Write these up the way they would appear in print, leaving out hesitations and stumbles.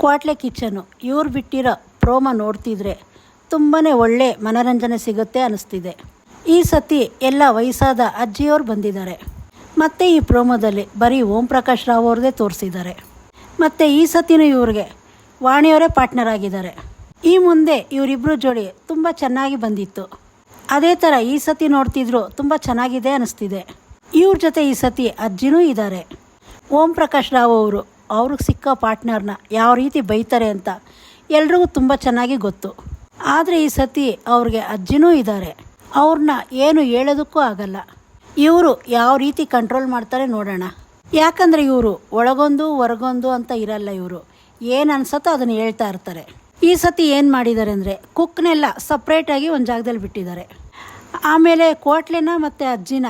ಕ್ವಾಟ್ಲೆ kitchen ಇವ್ರು ಬಿಟ್ಟಿರೋ promo ನೋಡ್ತಿದ್ರೆ ತುಂಬಾ ಒಳ್ಳೆ ಮನೋರಂಜನೆ ಸಿಗುತ್ತೆ ಅನ್ನಿಸ್ತಿದೆ. ಈ ಸತಿ ಎಲ್ಲ ವಯಸ್ಸಾದ ಅಜ್ಜಿಯವರು ಬಂದಿದ್ದಾರೆ. ಮತ್ತು ಈ ಪ್ರೋಮೋದಲ್ಲಿ ಬರೀ ಓಂ ಪ್ರಕಾಶ್ ರಾವ್ ಅವ್ರದ್ದೇ ತೋರಿಸಿದ್ದಾರೆ. ಮತ್ತು ಈ ಸತಿನೂ ಇವ್ರಿಗೆ ವಾಣಿಯವರೇ ಪಾರ್ಟ್ನರ್ ಆಗಿದ್ದಾರೆ. ಈ ಮುಂದೆ ಇವರಿಬ್ಬರು ಜೋಡಿ ತುಂಬ ಚೆನ್ನಾಗಿ ಬಂದಿತ್ತು. ಅದೇ ಥರ ಈ ಸತಿ ನೋಡ್ತಿದ್ರು ತುಂಬ ಚೆನ್ನಾಗಿದೆ ಅನ್ನಿಸ್ತಿದೆ. ಇವ್ರ ಜೊತೆ ಈ ಸತಿ ಅಜ್ಜಿನೂ ಇದ್ದಾರೆ. ಓಂ ಪ್ರಕಾಶ್ ರಾವ್ ಅವರು ಅವ್ರಿಗೆ ಸಿಕ್ಕ ಪಾರ್ಟ್ನರ್ನ ಯಾವ ರೀತಿ ಬೈತಾರೆ ಅಂತ ಎಲ್ರಿಗೂ ತುಂಬ ಚೆನ್ನಾಗಿ ಗೊತ್ತು. ಆದರೆ ಈ ಸತಿ ಅವ್ರಿಗೆ ಅಜ್ಜಿನೂ ಇದ್ದಾರೆ. ಅವ್ರನ್ನ ಏನು ಹೇಳೋದಕ್ಕೂ ಆಗಲ್ಲ. ಇವರು ಯಾವ ರೀತಿ ಕಂಟ್ರೋಲ್ ಮಾಡ್ತಾರೆ ನೋಡೋಣ. ಯಾಕಂದರೆ ಇವರು ಒಳಗೊಂದು ಹೊರಗೊಂದು ಅಂತ ಇರಲ್ಲ. ಇವರು ಏನು ಅನ್ಸತ್ತೋ ಅದನ್ನು ಹೇಳ್ತಾ ಇರ್ತಾರೆ. ಈ ಸತಿ ಏನು ಮಾಡಿದ್ದಾರೆ ಅಂದರೆ ಕುಕ್ನೆಲ್ಲ ಸಪ್ರೇಟಾಗಿ ಒಂದು ಜಾಗದಲ್ಲಿ ಬಿಟ್ಟಿದ್ದಾರೆ. ಆಮೇಲೆ ಕ್ವಾಟ್ಲೆನ ಮತ್ತು ಅಜ್ಜಿನ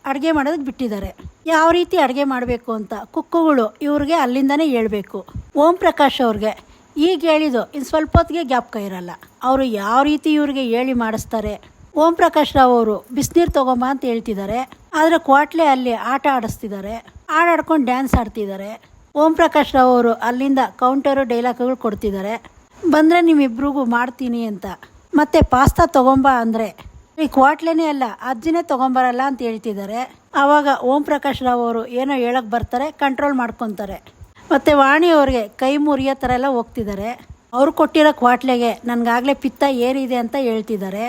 ಅಡುಗೆ ಮಾಡೋದಕ್ಕೆ ಬಿಟ್ಟಿದ್ದಾರೆ. ಯಾವ ರೀತಿ ಅಡುಗೆ ಮಾಡಬೇಕು ಅಂತ ಕುಕ್ಕುಗಳು ಇವ್ರಿಗೆ ಅಲ್ಲಿಂದನೇ ಹೇಳ್ಬೇಕು. ಓಂ ಪ್ರಕಾಶ್ ಅವ್ರಿಗೆ ಈಗ ಹೇಳಿದ್ದು ಇನ್ನು ಸ್ವಲ್ಪ ಹೊತ್ತಿಗೆ ಜ್ಞಾಪಕ ಇರಲ್ಲ. ಅವರು ಯಾವ ರೀತಿ ಇವ್ರಿಗೆ ಹೇಳಿ ಮಾಡಿಸ್ತಾರೆ. ಓಂ ಪ್ರಕಾಶ್ ರಾವ್ ಅವರು ಬಿಸಿನೀರು ತೊಗೊಂಬ ಅಂತ ಹೇಳ್ತಿದ್ದಾರೆ. ಆದರೆ ಕ್ವಾಟ್ಲೆ ಅಲ್ಲಿ ಆಟ ಆಡಿಸ್ತಿದ್ದಾರೆ. ಆಟಾಡ್ಕೊಂಡು ಡ್ಯಾನ್ಸ್ ಆಡ್ತಿದ್ದಾರೆ. ಓಂ ಪ್ರಕಾಶ್ ರಾವ್ ಅವರು ಅಲ್ಲಿಂದ ಕೌಂಟರು ಡೈಲಾಗ್ಗಳು ಕೊಡ್ತಿದ್ದಾರೆ. ಬಂದರೆ ನಿಮ್ಮಿಬ್ರಿಗೂ ಮಾಡ್ತೀನಿ ಅಂತ. ಮತ್ತು ಪಾಸ್ತಾ ತೊಗೊಂಬ ಅಂದರೆ ಈ ಕ್ವಾಟ್ಲೆನೇ ಅಲ್ಲ ಅಜ್ಜಿನೇ ತೊಗೊಂಬರಲ್ಲ ಅಂತ ಹೇಳ್ತಿದ್ದಾರೆ. ಆವಾಗ ಓಂ ಪ್ರಕಾಶ್ ರಾವ್ ಅವರು ಏನೋ ಹೇಳೋಕ್ಕೆ ಬರ್ತಾರೆ, ಕಂಟ್ರೋಲ್ ಮಾಡ್ಕೊತಾರೆ. ಮತ್ತು ವಾಣಿ ಅವ್ರಿಗೆ ಕೈ ಮುರಿಯೋ ಥರ ಎಲ್ಲ ಹೋಗ್ತಿದ್ದಾರೆ. ಅವ್ರು ಕೊಟ್ಟಿರೋ ಕ್ವಾಟ್ಲೆಗೆ ನನಗಾಗಲೇ ಪಿತ್ತ ಏರಿದೆ ಅಂತ ಹೇಳ್ತಿದ್ದಾರೆ.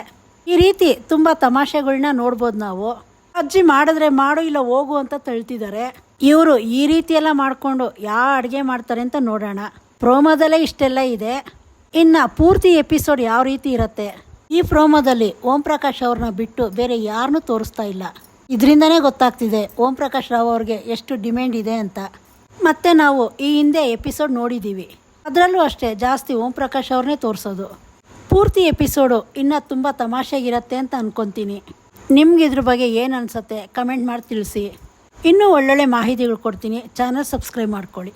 ಈ ರೀತಿ ತುಂಬ ತಮಾಷೆಗಳನ್ನ ನೋಡ್ಬೋದು ನಾವು. ಅಜ್ಜಿ ಮಾಡಿದ್ರೆ ಮಾಡು ಇಲ್ಲ ಹೋಗು ಅಂತ ತಳ್ತಿದ್ದಾರೆ. ಇವರು ಈ ರೀತಿ ಎಲ್ಲ ಮಾಡಿಕೊಂಡು ಯಾವ ಅಡುಗೆ ಮಾಡ್ತಾರೆ ಅಂತ ನೋಡೋಣ. ಪ್ರೋಮೋದಲ್ಲೇ ಇಷ್ಟೆಲ್ಲ ಇದೆ. ಇನ್ನು ಪೂರ್ತಿ ಎಪಿಸೋಡ್ ಯಾವ ರೀತಿ ಇರುತ್ತೆ. ಈ ಪ್ರೋಮೋದಲ್ಲಿ ಓಂ ಪ್ರಕಾಶ್ ಅವ್ರನ್ನ ಬಿಟ್ಟು ಬೇರೆ ಯಾರನ್ನೂ ತೋರಿಸ್ತಾ ಇಲ್ಲ. ಇದರಿಂದನೇ ಗೊತ್ತಾಗ್ತಿದೆ ಓಂ ಪ್ರಕಾಶ್ ರಾವ್ ಅವ್ರಿಗೆ ಎಷ್ಟು ಡಿಮ್ಯಾಂಡ್ ಇದೆ ಅಂತ. ಮತ್ತು ನಾವು ಈ ಹಿಂದೆ ಎಪಿಸೋಡ್ ನೋಡಿದ್ದೀವಿ. ಅದರಲ್ಲೂ ಅಷ್ಟೇ ಜಾಸ್ತಿ ಓಂ ಪ್ರಕಾಶ್ ಅವ್ರನ್ನೇ ತೋರಿಸೋದು. ಪೂರ್ತಿ ಎಪಿಸೋಡು ಇನ್ನೂ ತುಂಬ ತಮಾಷೆಗಿರುತ್ತೆ ಅಂತ ಅಂದ್ಕೊತೀನಿ. ನಿಮ್ಗೆ ಇದ್ರ ಬಗ್ಗೆ ಏನು ಅನಿಸುತ್ತೆ ಕಮೆಂಟ್ ಮಾಡಿ ತಿಳಿಸಿ. ಇನ್ನೂ ಒಳ್ಳೊಳ್ಳೆ ಮಾಹಿತಿಗಳು ಕೊಡ್ತೀನಿ. ಚಾನಲ್ ಸಬ್ಸ್ಕ್ರೈಬ್ ಮಾಡ್ಕೊಳ್ಳಿ.